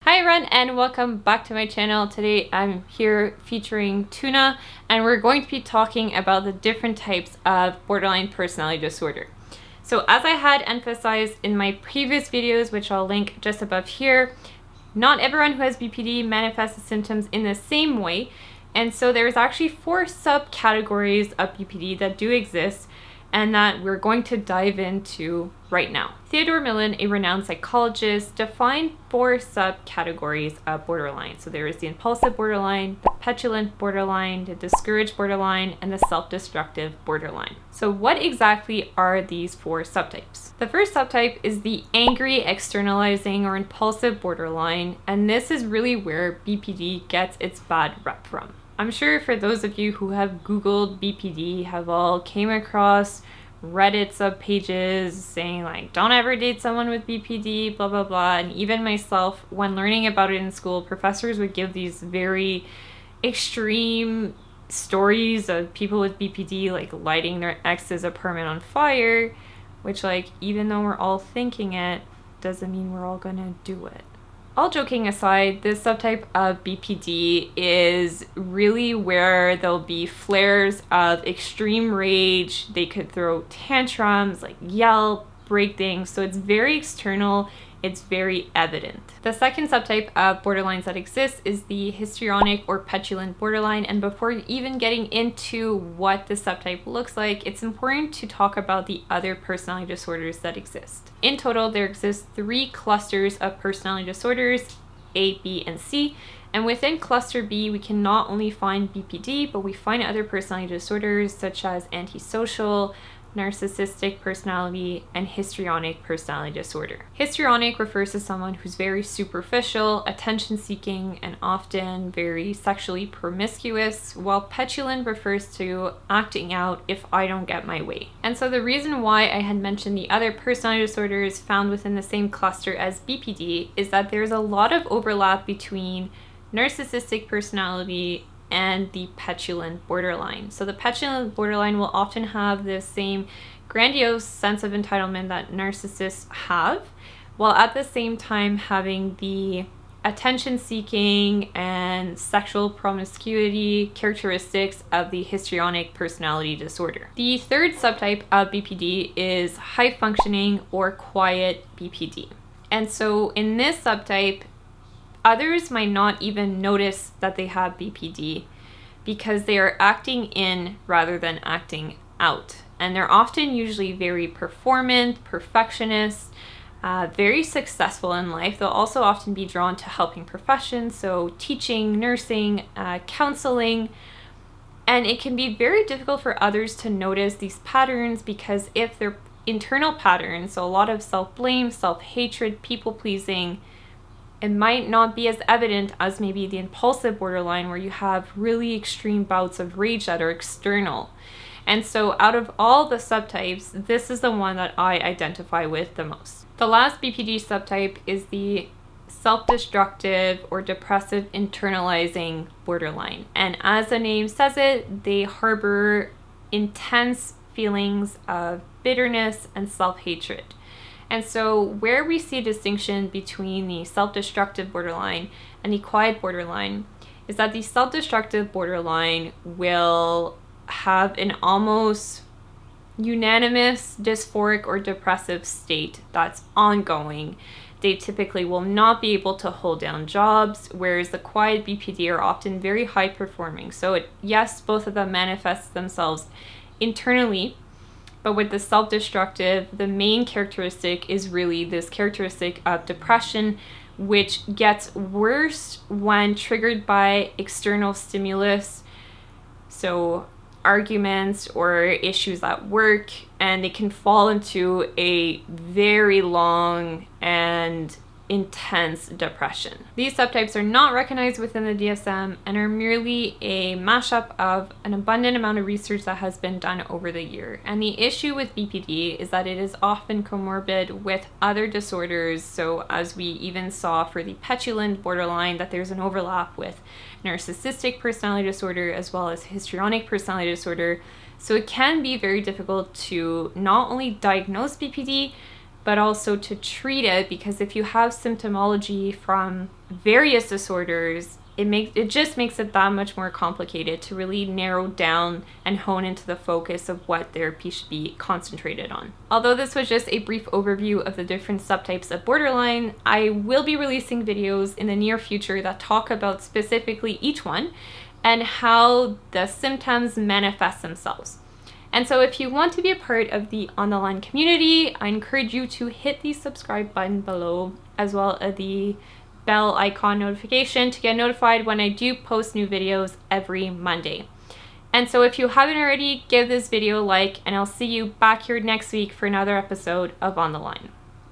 Hi everyone and welcome back to my channel. Today I'm here featuring Tuna and we're going to be talking about the different types of borderline personality disorder. So as I had emphasized in my previous videos, which I'll link just above here, not everyone who has BPD manifests the symptoms in the same way. And so there's actually 4 subcategories of BPD that do exist and that we're going to dive into right now. Theodore Millon, a renowned psychologist, defined 4 subcategories of borderline. So there is the impulsive borderline, the petulant borderline, the discouraged borderline, and the self-destructive borderline. So what exactly are these 4 subtypes? The first subtype is the angry, externalizing, or impulsive borderline, and this is really where BPD gets its bad rep from. I'm sure for those of you who have Googled BPD have all came across Reddit subpages saying like, don't ever date someone with BPD, blah, blah, blah. And even myself, when learning about it in school, professors would give these very extreme stories of people with BPD like lighting their ex's apartment on fire, which like, even though we're all thinking it, doesn't mean we're all gonna do it. All joking aside, this subtype of BPD is really where there'll be flares of extreme rage. They could throw tantrums, like yell, break things. So it's very external. It's very evident. The second subtype of borderlines that exists is the histrionic or petulant borderline. And before even getting into what the subtype looks like, it's important to talk about the other personality disorders that exist. In total, there exist 3 clusters of personality disorders, A, B, and C. And within cluster B, we can not only find BPD, but we find other personality disorders such as antisocial, narcissistic personality, and histrionic personality disorder. Histrionic refers to someone who's very superficial, attention-seeking, and often very sexually promiscuous, while petulant refers to acting out if I don't get my way. And so the reason why I had mentioned the other personality disorders found within the same cluster as BPD is that there's a lot of overlap between narcissistic personality and the petulant borderline. So the petulant borderline will often have the same grandiose sense of entitlement that narcissists have, while at the same time having the attention-seeking and sexual promiscuity characteristics of the histrionic personality disorder. The third subtype of BPD is high-functioning or quiet BPD. And so in this subtype, others might not even notice that they have BPD because they are acting in rather than acting out. And they're often usually very performant, perfectionist, very successful in life. They'll also often be drawn to helping professions, so teaching, nursing, counseling. And it can be very difficult for others to notice these patterns because if they're internal patterns, so a lot of self-blame, self-hatred, people-pleasing, it might not be as evident as maybe the impulsive borderline where you have really extreme bouts of rage that are external. And so out of all the subtypes, this is the one that I identify with the most. The last BPD subtype is the self-destructive or depressive internalizing borderline. And as the name says it, they harbor intense feelings of bitterness and self-hatred. And so where we see a distinction between the self-destructive borderline and the quiet borderline is that the self-destructive borderline will have an almost unanimous dysphoric or depressive state that's ongoing. They typically will not be able to hold down jobs, whereas the quiet BPD are often very high performing. So yes, both of them manifest themselves internally, but with the self-destructive, the main characteristic is really this characteristic of depression, which gets worse when triggered by external stimulus. So arguments or issues at work, and they can fall into a very long and intense depression. These subtypes are not recognized within the DSM and are merely a mashup of an abundant amount of research that has been done over the year. And the issue with BPD is that it is often comorbid with other disorders. So as we even saw for the petulant borderline, that there's an overlap with narcissistic personality disorder as well as histrionic personality disorder. So it can be very difficult to not only diagnose BPD, but also to treat it, because if you have symptomology from various disorders, it just makes it that much more complicated to really narrow down and hone into the focus of what therapy should be concentrated on. Although this was just a brief overview of the different subtypes of borderline, I will be releasing videos in the near future that talk about specifically each one and how the symptoms manifest themselves. And so if you want to be a part of the On the Line community, I encourage you to hit the subscribe button below, as well as the bell icon notification to get notified when I do post new videos every Monday. And so if you haven't already, give this video a like, and I'll see you back here next week for another episode of On the Line.